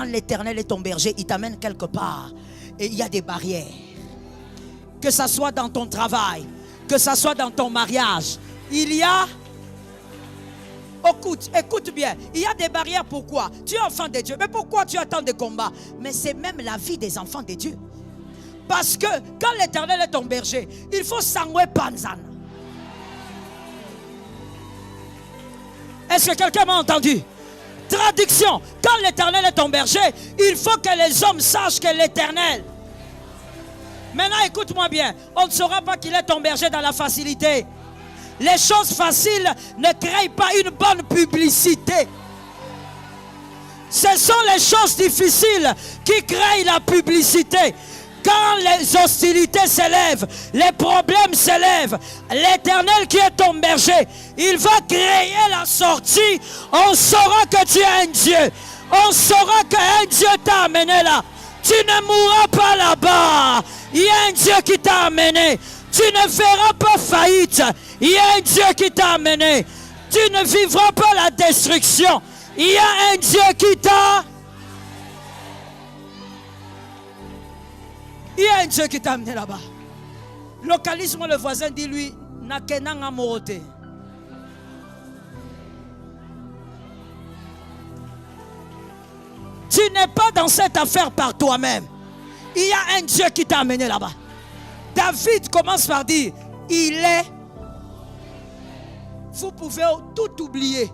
quand l'Éternel est ton berger, il t'amène quelque part. Et il y a des barrières. Que ça soit dans ton travail, que ça soit dans ton mariage. Il y a... Écoute bien. Il y a des barrières. Pourquoi? Tu es enfant de Dieu. Mais pourquoi tu attends des combats? Mais c'est même la vie des enfants de Dieu. Parce que quand l'Éternel est ton berger, il faut s'enouer panzan. Est-ce que quelqu'un m'a entendu? Traduction. Quand l'Éternel est ton berger, il faut que les hommes sachent que l'Éternel... Maintenant, écoute-moi bien. On ne saura pas qu'il est ton berger dans la facilité. Les choses faciles ne créent pas une bonne publicité. Ce sont les choses difficiles qui créent la publicité. Quand les hostilités s'élèvent, les problèmes s'élèvent, l'Éternel qui est ton berger, il va créer la sortie. On saura que tu es un Dieu. On saura qu'un Dieu t'a amené là. Tu ne mourras pas là-bas. Il y a un Dieu qui t'a amené. Tu ne feras pas faillite. Il y a un Dieu qui t'a amené. Tu ne vivras pas la destruction. Il y a un Dieu qui t'a... Il y a un Dieu qui t'a amené là-bas. Localise-moi le voisin, dis-lui, Nakenanga Morote. Tu n'es pas dans cette affaire par toi-même. Il y a un Dieu qui t'a amené là-bas. David commence par dire, il est... Vous pouvez tout oublier,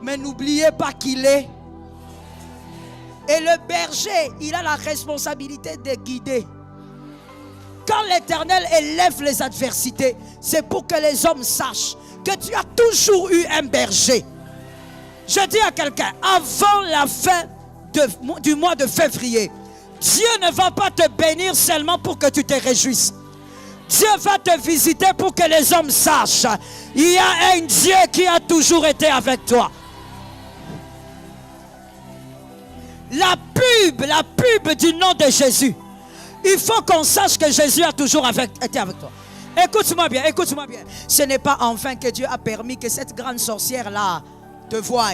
mais n'oubliez pas qu'il est. Et le berger, il a la responsabilité de guider. Quand l'Éternel élève les adversités, c'est pour que les hommes sachent que tu as toujours eu un berger. Je dis à quelqu'un, avant la fin du mois de février, Dieu ne va pas te bénir seulement pour que tu te réjouisses. Dieu va te visiter pour que les hommes sachent. Il y a un Dieu qui a toujours été avec toi. La pub du nom de Jésus. Il faut qu'on sache que Jésus a toujours été avec toi. Écoute-moi bien, écoute-moi bien. Ce n'est pas enfin que Dieu a permis que cette grande sorcière-là te voie.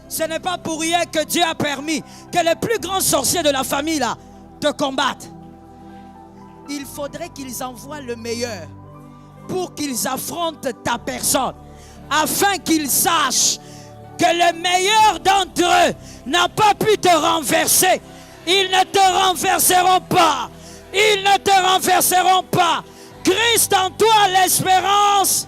Ce n'est pas pour rien que Dieu a permis que les plus grands sorciers de la famille là te combattent. Il faudrait qu'ils envoient le meilleur pour qu'ils affrontent ta personne, afin qu'ils sachent que le meilleur d'entre eux n'a pas pu te renverser. Ils ne te renverseront pas. Ils ne te renverseront pas. Christ en toi, l'espérance.